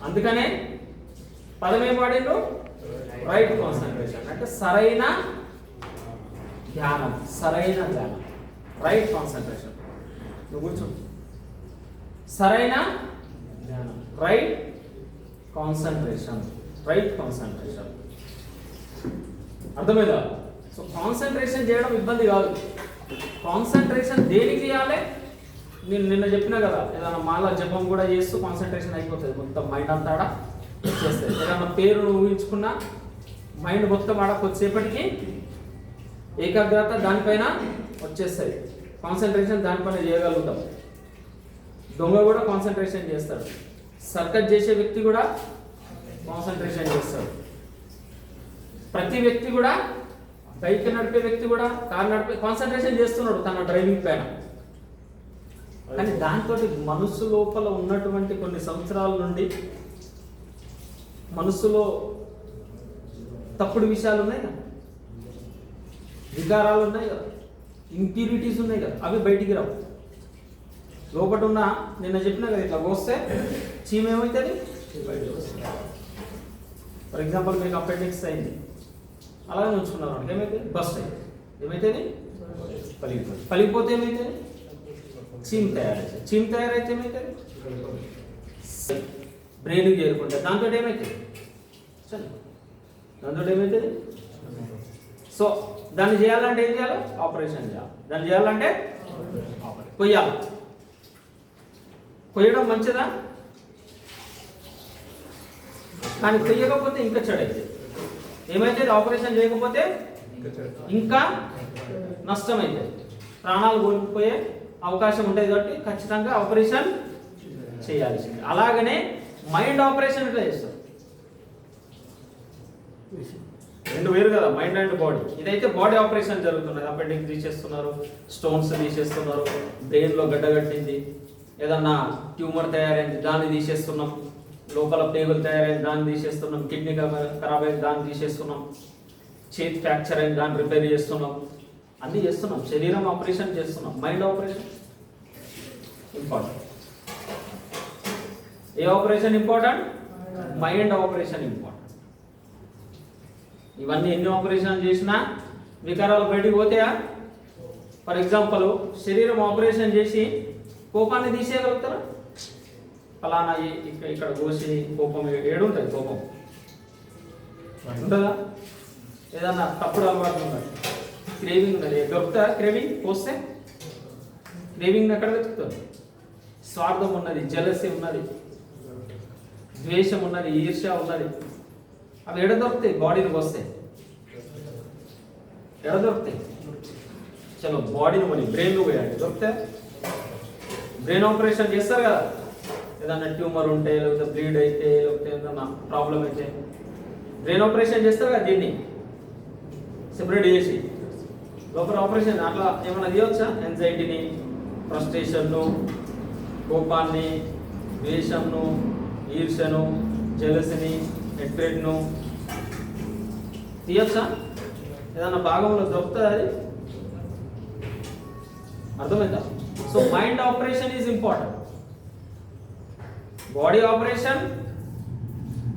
అందుకనే పదం ఏం వాడిండు, రైట్ కాన్సన్ట్రేషన్. అంటే సరైన ధ్యానం, సరైన ధ్యానం, రైట్ కాన్సన్ట్రేషన్. నువ్వు కూర్చో. సరైన ధ్యానం, రైట్ కాన్సన్ట్రేషన్, రైట్ కాన్సన్ట్రేషన్. అర్థమైందా? సో కాన్సన్ట్రేషన్ చేయడం ఇబ్బంది కాదు. కాన్సన్ట్రేషన్ దేనికి చేయాలి? నేను నిన్న చెప్పినా కదా, ఏదైనా మాల జపం కూడా చేస్తూ కాన్సన్ట్రేషన్ అయిపోతుంది, మొత్తం మైండ్ అంతా చేస్తుంది. ఏదైనా పేరు ఊహించుకున్నా మైండ్ మొత్తం ఆడ కొద్దిసేపటికి ఏకాగ్రత దానిపైన వచ్చేస్తుంది, కాన్సన్ట్రేషన్ దానిపైన చేయగలుగుతాం. దొంగ కూడా కాన్సన్ట్రేషన్ చేస్తాడు, సర్కస్ చేసే వ్యక్తి కూడా కాన్సన్ట్రేషన్ చేస్తాడు, ప్రతి వ్యక్తి కూడా, బైక్ నడిపే వ్యక్తి కూడా, కార్ నడిపే కాన్సన్ట్రేషన్ చేస్తున్నాడు తన డ్రైవింగ్ పైన. కానీ దాంతో మనసు లోపల ఉన్నటువంటి కొన్ని సంవత్సరాల నుండి మనసులో తప్పుడు విషయాలు ఉన్నాయి కదా, వికారాలు ఉన్నాయి కదా, ఇంప్యూరిటీస్ ఉన్నాయి కదా, అవి బయటికి రావు. లోపల ఉన్న, నిన్న చెప్పినా కదా, ఇట్లా కోస్తే చీమ ఏమవుతుంది, ఫర్ ఎగ్జాంపుల్ మీకు అపెండిక్స్ అయింది, అలాగే ఉంచుకున్నారు అంటే ఏమైతుంది, బస్ట్ అయింది, ఏమైతుంది, పలిగిపోతుంది. పలిగిపోతే ఏమైతుంది, చీమ తయారైతే, చీమ తయారైతే ఏమైతుంది, బ్రెయిన్కి చేరుకుంటే దాంతో ఏమవుతుంది, దాంతో ఏమవుతుంది. సో దాన్ని చేయాలంటే ఏం చేయాలి, ఆపరేషన్ చేయాలి. దాన్ని చేయాలంటే కొయ్యాలి. కొయ్యడం మంచిదా? కానీ కొయ్యకపోతే ఇంకా చెడైతే ఏమైతే, ఆపరేషన్ చేయకపోతే ఇంకా నష్టం అవుతుంది, ప్రాణాలు కోల్పోయే అవకాశం ఉంటుంది. కాబట్టి ఖచ్చితంగా ఆపరేషన్ చేయాల్సింది. అలాగనే మైండ్ ఆపరేషన్ ఎట్లా చేస్తారు, రెండు వేరు కదా, మైండ్ అండ్ బాడీ. ఇదైతే బాడీ ఆపరేషన్ జరుగుతున్నది, అపెండిక్స్ తీసేస్తున్నారు, స్టోన్స్ తీసేస్తున్నారు, బ్రెయిన్లో గడ్డగట్టింది, ఏదన్నా ట్యూమర్ తయారైంది దాన్ని తీసేస్తున్నాం, లోపల పేగులు తయారైంది దాన్ని తీసేస్తున్నాం, కిడ్నీ ఖరాబ్ అయింది దాన్ని తీసేస్తున్నాం, చేతి ఫ్రాక్చర్ అయింది దాన్ని రిపేర్ చేస్తున్నాం, అన్నీ చేస్తున్నాం. శరీరం ఆపరేషన్ చేస్తున్నాం, మైండ్ ఆపరేషన్ ఇంపార్టెంట్. ఏ operation important, mind operation important. ఇవన్నీ ఎన్ని ఆపరేషన్ చేసినా వికారాలు బయటికి పోతాయా? ఫర్ ఎగ్జాంపుల్ శరీరం ఆపరేషన్ చేసి కోపాన్ని తీసేయగలుగుతారా? ఫలానా ఇక్కడ కోసి కోపం ఏడుంటుంది, కోపం ఉంటుందా? ఏదన్నా తప్పుడు అలవాటు ఉన్నది, క్రేవింగ్ ఉన్నది, దొరుకుతా క్రేవింగ్ కోస్తే? క్రేవింగ్ ఎక్కడ వెతుకుతుంది? స్వార్థం ఉన్నది, జలసి ఉన్నది, ద్వేషం ఉన్నది, ఈర్ష్య ఉన్నది, అవి ఎడ దొరుకుతాయి? బాడీని వస్తాయి, ఎడ దొరుకుతాయి? చలో బాడీని పోయి బ్రెయిన్లో పోయాలి, దొరుకుతాయి? బ్రెయిన్ ఆపరేషన్ చేస్తారు కదా, ఏదన్నా ట్యూమర్ ఉంటే, లేకపోతే బ్లీడ్ అయితే, లేకపోతే ఏదన్నా ప్రాబ్లం అయితే బ్రెయిన్ ఆపరేషన్ చేస్తారు కదా, దీన్ని సెపరేట్ చేసి లోపల ఆపరేషన్. అట్లా ఏమైనా తీయవచ్చా? ఎంజైటీని, ఫ్రస్ట్రేషన్ను, కోపాన్ని, ద్వేషంను, ఈర్ష్యను, జెలసిని, హెట్రేట్ను తీయచ్చా? ఏదన్నా భాగంలో దొరుకుతుంది అది? అర్థమైందా? So mind operation is important. Body operation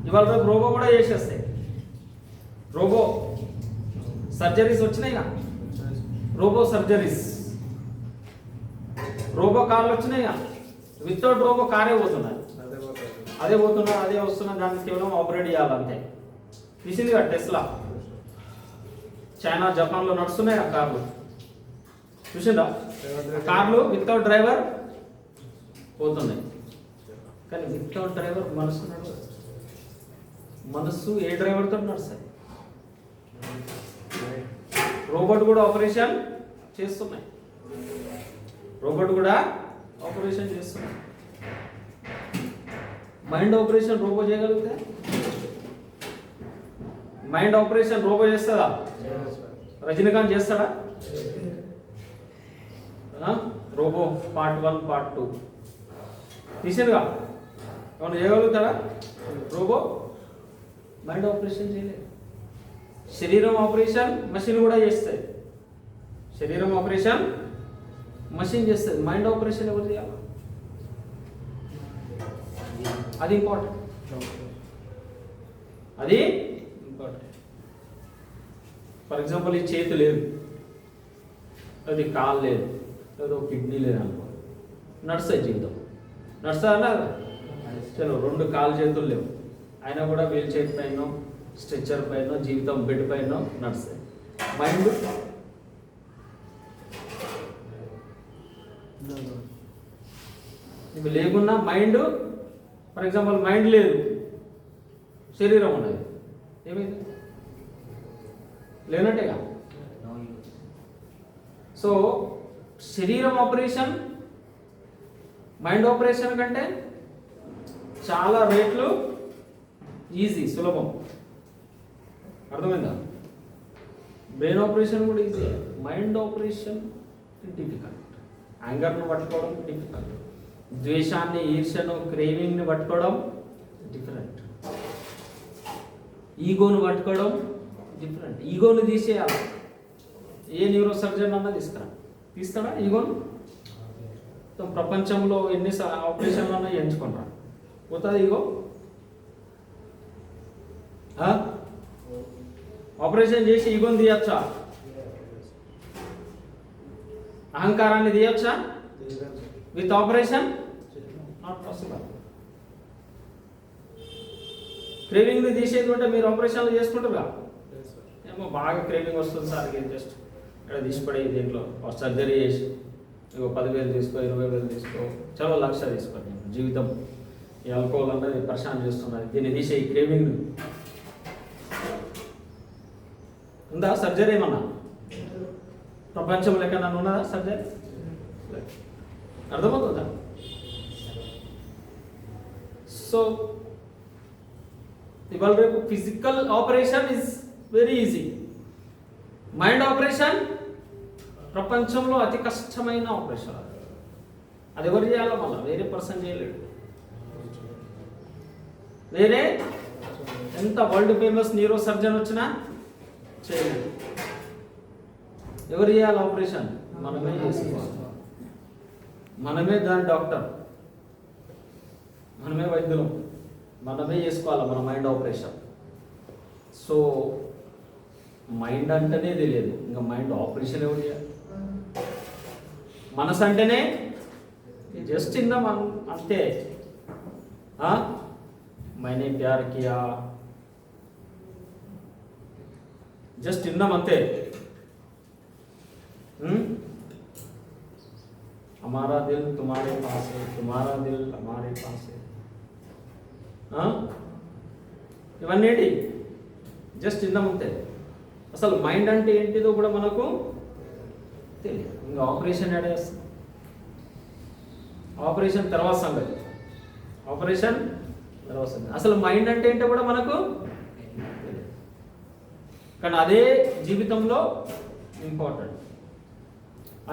ఇవాళ రేపు రోబో కూడా చేసేస్తాయి. రోబో సర్జరీస్ వచ్చినాయిగా, రోబో సర్జరీస్, రోబో కార్లు వచ్చినాయిగా, వితౌట్ రోబో కారే పోతున్నారు, అదే పోతున్నారు, అదే వస్తున్నారు, దాన్ని కేవలం ఆపరేట్ చేయాలంతే. తీసిందిగా టెస్లా, చైనా, జపాన్లో నడుస్తున్నాయి ఆ కార్లు, చూసిందా? కార్లు వితౌట్ డ్రైవర్ పోతున్నాయి. కానీ వితౌట్ డ్రైవర్ మనసు నడవదు. మనసు ఏ డ్రైవర్తో నడుస్తాయి? రోబోట్ కూడా ఆపరేషన్ చేస్తున్నాయి, రోబోట్ కూడా ఆపరేషన్ చేస్తున్నాయి. మైండ్ ఆపరేషన్ రోబో చేయగలిగితే? మైండ్ ఆపరేషన్ రోబో చేస్తుందా? రజనీకాంత్ చేస్తాడా? రోబో పార్ట్ 1 పార్ట్ 2 తీసేదిగా, ఏమన్నా చేయగలుగుతాడా? రోబో మైండ్ ఆపరేషన్ చేయలేదు. శరీరం ఆపరేషన్ మషిన్ కూడా చేస్తుంది, శరీరం ఆపరేషన్ మషిన్ చేస్తుంది, మైండ్ ఆపరేషన్ ఎవరు చేయాలి? అది ఇంపార్టెంట్. అది ఇంపార్టెంట్. ఫర్ ఎగ్జాంపుల్ ఈ చేతి లేదు, అది కాలు లేదు, లేదా కిడ్నీ లేదు అనుకో, నడుస్తాయి జీవితం. నడుస్తా అన్నారు చలో 2 కాలు చేతులు లేవు, అయినా కూడా వీల్ చైర్ పైన, స్ట్రెచ్చర్ పైన, జీవితం బెడ్ పైన నడుస్తాయి. మైండ్ ఇవి లేకున్నా మైండ్, ఫర్ ఎగ్జాంపుల్ మైండ్ లేదు, శరీరం ఉన్నది, ఏమైంది? లేనట్టేగా. సో శరీరం ఆపరేషన్ మైండ్ ఆపరేషన్ కంటే చాలా రేట్లు ఈజీ, సులభం. అర్థమైందా? బ్రెయిన్ ఆపరేషన్ కూడా ఈజీ, మైండ్ ఆపరేషన్ డిఫికల్ట్. యాంగర్ను పట్టుకోవడం డిఫికల్ట్, ద్వేషాన్ని, ఈర్ష్యను, క్రేవింగ్ని పట్టుకోవడం డిఫరెంట్, ఈగోను పట్టుకోవడం డిఫరెంట్. ఈగోను తీసేయాలి. ఏ న్యూరో సర్జన్ అన్నా తీస్తాడా ఈగోను? ప్రపంచంలో ఎన్ని ఆపరేషన్లు అన్నా ఎంచుకున్నా పోతుంది ఈగో. ఆపరేషన్ చేసి ఈగోని తీయచ్చా? అహంకారాన్ని తీయచ్చా విత్ ఆపరేషన్? Not possible. క్రేవింగ్ని తీసేది ఉంటే మీరు ఆపరేషన్లు చేసుకుంటారుగా. ఏమో బాగా క్రేవింగ్ వస్తుంది సార్, జస్ట్ ఇక్కడ తీసిపడే దీంట్లో సర్జరీ చేసి ఇగో 10,000 తీసుకో, 20,000 తీసుకో, చలో 1,00,000 తీసుకో. జీవితం ఈ ఆల్కహాల్ అన్నది పరిశాన్ చేస్తున్నది, దీన్ని తీసే ఈ క్రేవింగ్ ఉందా? సర్జరీ ఏమన్నా ప్రపంచంలో ఎక్కడన్నా ఉన్నదా సర్జరీ? అర్థమవుతుందా? సో ఇవాళ రేపు physical operation is very easy, mind operation ప్రపంచంలో అతి కష్టమైన ఆపరేషన్. అది ఎవరు చేయాలో మళ్ళీ వేరే పర్సన్ చేయలేడు. వేరే ఎంత వరల్డ్ ఫేమస్ న్యూరో సర్జన్ వచ్చినా చేయలేడు. ఎవరు చేయాలి ఆపరేషన్? మనమే చేసుకోవాలి. మనమే దాని డాక్టర్, మనమే వైద్యులం, మనమే చేసుకోవాలి మన మైండ్ ఆపరేషన్. సో మైండ్ అంటేనే తెలియదు, ఇంకా మైండ్ ఆపరేషన్ ఎవరు చేయాలి? మనసు అంటేనే జస్ట్ ఇందాం అంతే. मैंने प्यार किया, जस्ट इन्ना अंते. हमारा दिल तुम्हारे पास है, तुम्हारा दिल हमारे पास है. ఇవన్నీ జస్ట్ ఇందామంతే. అసలు మైండ్ అంటే ఏంటిదో కూడా మనకు తెలియదు. ఇంకా ఆపరేషన్ ఏడేస్తాం, ఆపరేషన్ తర్వాత సంగతి, ఆపరేషన్ తర్వాత సంగతి. అసలు మైండ్ అంటే ఏంటో కూడా మనకు తెలియదు. కానీ అదే జీవితంలో ఇంపార్టెంట్,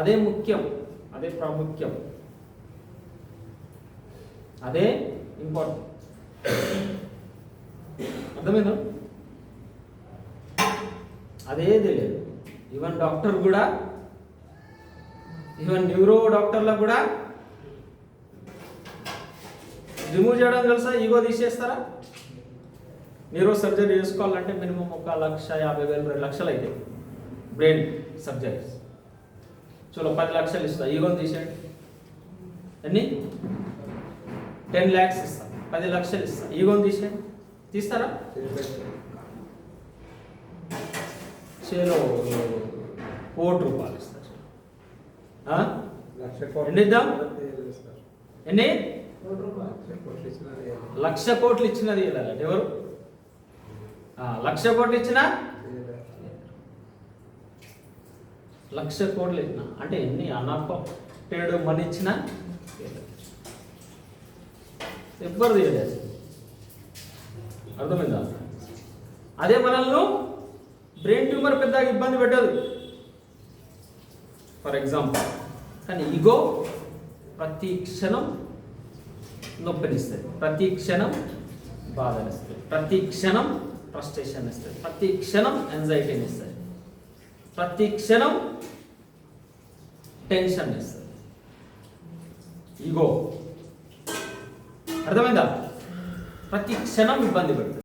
అదే ముఖ్యం, అదే ప్రాముఖ్యం, అదే ఇంపార్టెంట్. అర్థమైందా? అదే తెలియదు. ఈవెన్ డాక్టర్ కూడా, ఈవెన్ న్యూరో డాక్టర్లకు కూడా రిమూవ్ చేయడం తెలుసా? ఈగో తీసేస్తారా? న్యూరో సర్జరీ చేసుకోవాలంటే మినిమం 1,50,000 2 లక్షలు అయితే బ్రెయిన్ సర్జరీస్. చలో 10 లక్షలు ఇస్తా, ఈగోని తీసేయండి. ఎన్ని? 10 lakhs ఇస్తా, 10 లక్షలు ఇస్తా, ఈగోని తీసేయండి. తీస్తారా? చేలో ₹1,00,00,000 ఇస్తారు. ఎన్ని ఇద్దాం? ఎన్ని? 1,00,00,000 కోట్లు ఇచ్చినది ఎవరు? 1,00,00,000 కోట్లు ఇచ్చినా, 1,00,00,000 కోట్లు ఇచ్చిన అంటే ఎన్ని అన్అకౌంటెడ్ మనీ ఇచ్చినా ఎవ్వరు తీయలేదు. అర్థమైందా? అదే మనల్ని బ్రెయిన్ ట్యూమర్ పెద్దగా ఇబ్బంది పెట్టదు ఫర్ ఎగ్జాంపుల్. కానీ ఈగో ప్రతి క్షణం నొప్పినిస్తుంది, ప్రతి క్షణం బాధనిస్తుంది, ప్రతి క్షణం ఫ్రస్ట్రేషన్ ఇస్తుంది, ప్రతి క్షణం యాంగ్జైటీని ఇస్తుంది, ప్రతి క్షణం టెన్షన్ ఇస్తుంది ఈగో. అర్థమైందా? ప్రతి క్షణం ఇబ్బంది పెడుతుంది.